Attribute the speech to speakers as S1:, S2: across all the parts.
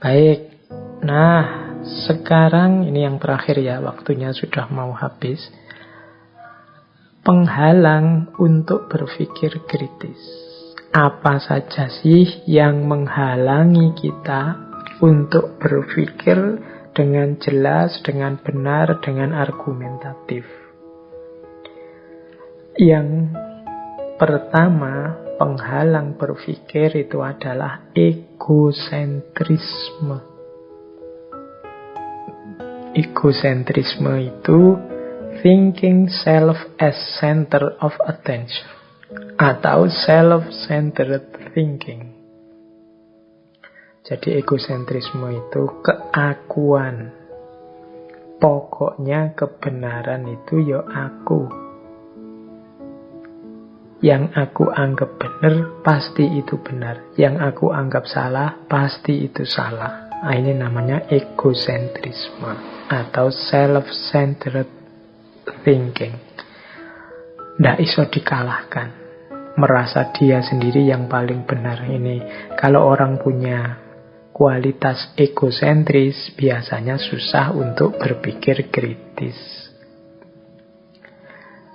S1: Baik, nah sekarang ini yang terakhir ya, waktunya sudah mau habis. Penghalang untuk berpikir kritis. Apa saja sih yang menghalangi kita untuk berpikir dengan jelas, dengan benar, dengan argumentatif? Yang pertama, penghalang berpikir itu adalah egosentrisme. Egosentrisme itu thinking self as center of attention atau self-centered thinking. Jadi egosentrisme itu keakuan. Pokoknya kebenaran itu ya aku. Yang aku anggap benar, pasti itu benar. Yang aku anggap salah, pasti itu salah. Nah, ini namanya egosentrisme atau self-centered thinking. Nggak iso dikalahkan. Merasa dia sendiri yang paling benar. Ini kalau orang punya kualitas egosentris, biasanya susah untuk berpikir kritis.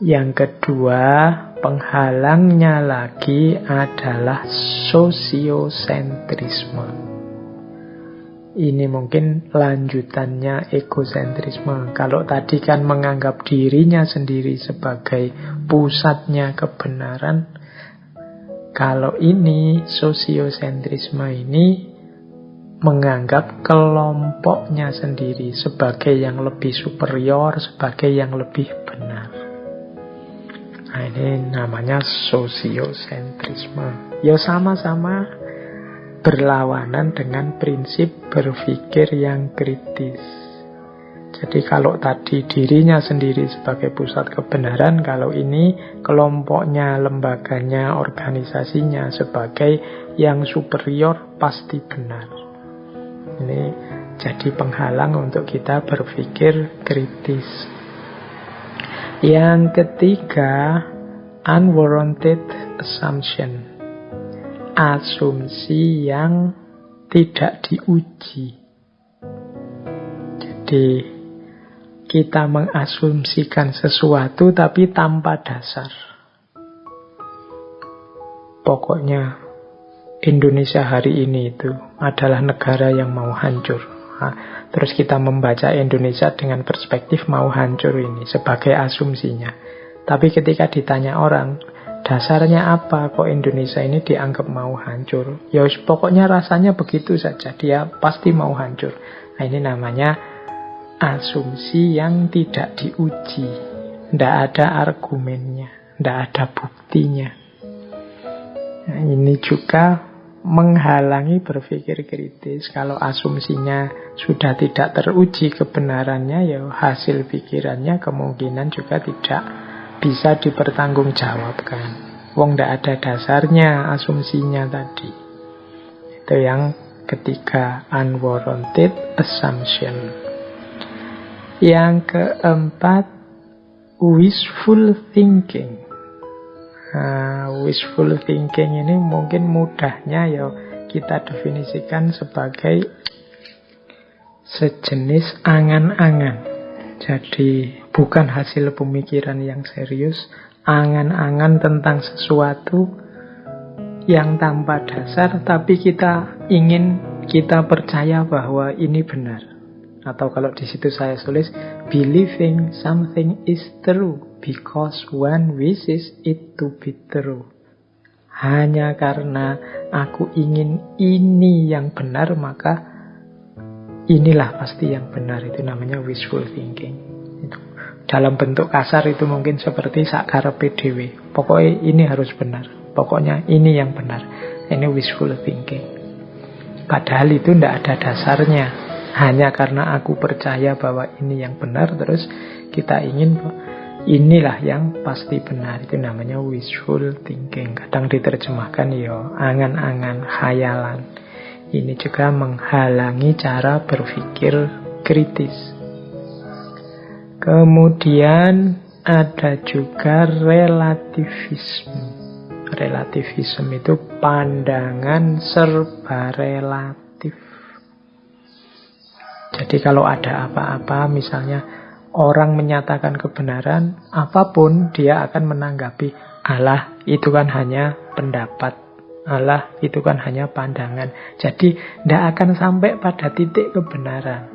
S1: Yang kedua, penghalangnya lagi adalah sosiosentrisme. Ini mungkin lanjutannya egosentrisme. Kalau tadi kan menganggap dirinya sendiri sebagai pusatnya kebenaran, kalau ini sosiosentrisme ini menganggap kelompoknya sendiri sebagai yang lebih superior, sebagai yang lebih benar. Nah, ini namanya sosiosentrisme. Ya sama-sama berlawanan dengan prinsip berpikir yang kritis. Jadi kalau tadi dirinya sendiri sebagai pusat kebenaran, kalau ini kelompoknya, lembaganya, organisasinya sebagai yang superior pasti benar. Ini jadi penghalang untuk kita berpikir kritis. Yang ketiga, unwarranted assumption. Asumsi yang tidak diuji. Jadi kita mengasumsikan sesuatu tapi tanpa dasar. Pokoknya Indonesia hari ini itu adalah negara yang mau hancur. Nah, terus kita membaca Indonesia dengan perspektif mau hancur ini sebagai asumsinya. Tapi ketika ditanya orang, dasarnya apa kok Indonesia ini dianggap mau hancur? Ya pokoknya rasanya begitu saja, dia pasti mau hancur. Nah, ini namanya asumsi yang tidak diuji. Tidak ada argumennya, tidak ada buktinya. Nah, ini juga menghalangi berpikir kritis. Kalau asumsinya sudah tidak teruji kebenarannya, ya hasil pikirannya kemungkinan juga tidak bisa dipertanggungjawabkan. Wong ndak ada dasarnya asumsinya tadi. Itu yang ketiga, unwarranted assumption. Yang keempat, wishful thinking. Wishful thinking ini mungkin mudahnya ya kita definisikan sebagai sejenis angan-angan. Jadi bukan hasil pemikiran yang serius, angan-angan tentang sesuatu yang tanpa dasar, tapi kita percaya bahwa ini benar. Atau kalau di situ saya tulis, believing something is true because one wishes it to be true. Hanya karena aku ingin ini yang benar, maka inilah pasti yang benar. Itu namanya wishful thinking. Itu. Dalam bentuk kasar itu mungkin seperti sakarepe dhewe. Pokoknya ini harus benar. Pokoknya ini yang benar. Ini wishful thinking. Padahal itu tidak ada dasarnya. Hanya karena aku percaya bahwa ini yang benar, terus kita ingin inilah yang pasti benar. Itu namanya wishful thinking. Kadang diterjemahkan ya angan-angan, khayalan. Ini juga menghalangi cara berpikir kritis. Kemudian ada juga relativisme. Relativisme itu pandangan serba relatif. Jadi kalau ada apa-apa, misalnya orang menyatakan kebenaran, apapun dia akan menanggapi, alah itu kan hanya pendapat, alah itu kan hanya pandangan. Jadi tidak akan sampai pada titik kebenaran.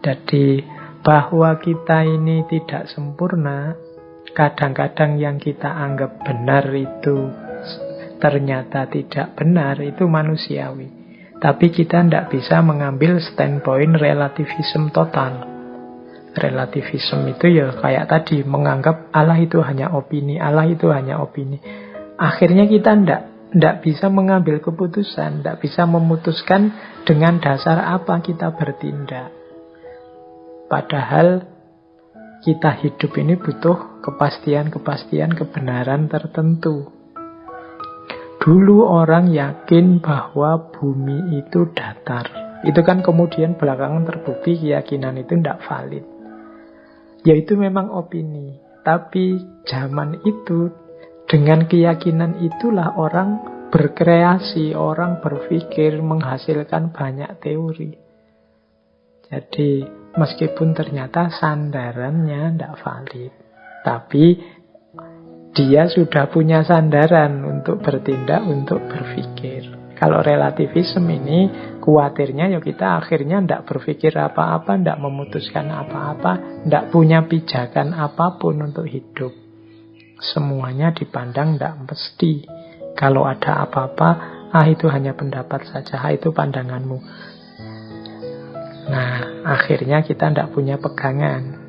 S1: Jadi bahwa kita ini tidak sempurna, kadang-kadang yang kita anggap benar itu ternyata tidak benar, itu manusiawi. Tapi kita tidak bisa mengambil standpoint relativism total. Relativism itu ya kayak tadi, menganggap Allah itu hanya opini, Allah itu hanya opini. Akhirnya kita tidak bisa mengambil keputusan, tidak bisa memutuskan dengan dasar apa kita bertindak. Padahal kita hidup ini butuh kepastian-kepastian kebenaran tertentu. Dulu orang yakin bahwa bumi itu datar. Itu kan kemudian belakangan terbukti keyakinan itu tidak valid. Yaitu memang opini. Tapi zaman itu, dengan keyakinan itulah orang berkreasi, orang berpikir, menghasilkan banyak teori. Jadi meskipun ternyata sandarannya tidak valid, tapi dia sudah punya sandaran untuk bertindak, untuk berpikir. Kalau relativisme ini, khawatirnya ya kita akhirnya tidak berpikir apa-apa, tidak memutuskan apa-apa, tidak punya pijakan apapun untuk hidup. Semuanya dipandang tidak mesti. Kalau ada apa-apa, itu hanya pendapat saja, itu pandanganmu. Nah, akhirnya kita tidak punya pegangan.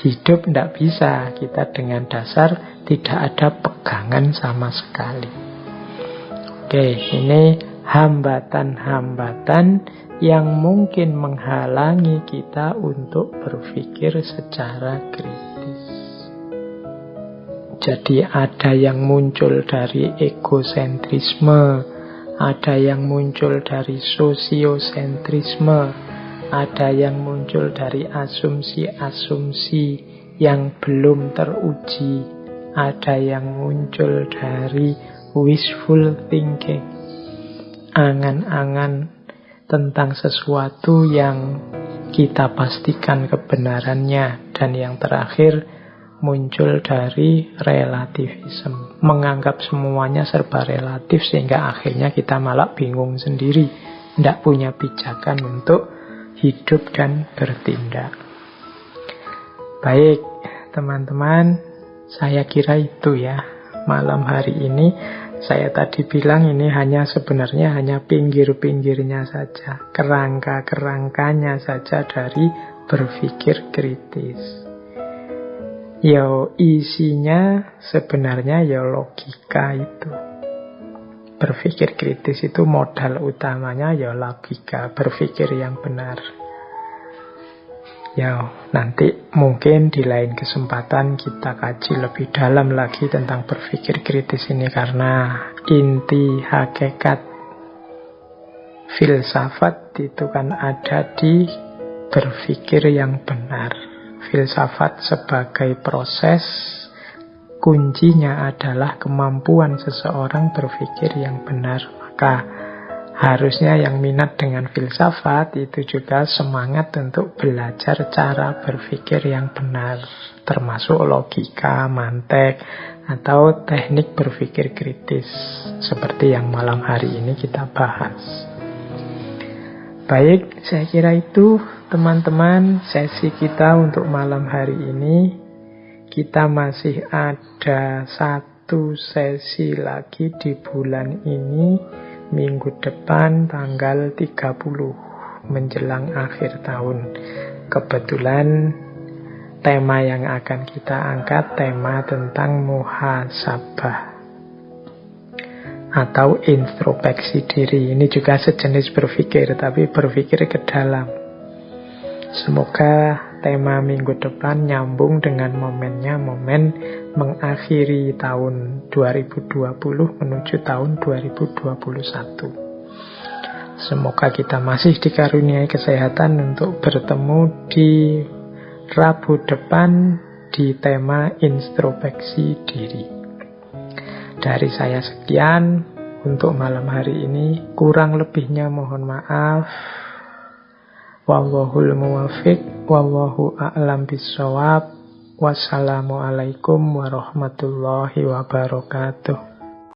S1: Hidup tidak bisa kita dengan dasar tidak ada pegangan sama sekali. Oke, ini hambatan-hambatan yang mungkin menghalangi kita untuk berpikir secara kritis. Jadi ada yang muncul dari egosentrisme, ada yang muncul dari sosiosentrisme, ada yang muncul dari asumsi-asumsi yang belum teruji, ada yang muncul dari wishful thinking, angan-angan tentang sesuatu yang kita pastikan kebenarannya, dan yang terakhir muncul dari relativism, menganggap semuanya serba relatif sehingga akhirnya kita malah bingung sendiri, tidak punya pijakan untuk hidup dan bertindak. Baik, teman-teman, saya kira itu ya malam hari ini. Saya tadi bilang ini sebenarnya hanya pinggir-pinggirnya saja, kerangka-kerangkanya saja dari berpikir kritis. Isinya sebenarnya logika itu. Berpikir kritis itu modal utamanya logika, berpikir yang benar. Nanti mungkin di lain kesempatan kita kaji lebih dalam lagi tentang berpikir kritis ini, karena inti hakikat filsafat itu kan ada di berpikir yang benar. Filsafat sebagai proses, kuncinya adalah kemampuan seseorang berpikir yang benar. Maka harusnya yang minat dengan filsafat itu juga semangat untuk belajar cara berpikir yang benar, termasuk logika, mantek, atau teknik berpikir kritis, seperti yang malam hari ini kita bahas. Baik, saya kira itu teman-teman sesi kita untuk malam hari ini. Kita masih ada satu sesi lagi di bulan ini, minggu depan tanggal 30 menjelang akhir tahun. Kebetulan tema yang akan kita angkat tema tentang muhasabah atau introspeksi diri. Ini juga sejenis berpikir, tapi berpikir ke dalam. Semoga tema minggu depan nyambung dengan momennya, momen mengakhiri tahun 2020 menuju tahun 2021. Semoga kita masih dikaruniai kesehatan untuk bertemu di Rabu depan di tema introspeksi diri. Dari saya sekian untuk malam hari ini. Kurang lebihnya mohon maaf. Wallahul muwafiq, wallahu a'lam bissawab. Wassalamualaikum warahmatullahi wabarakatuh.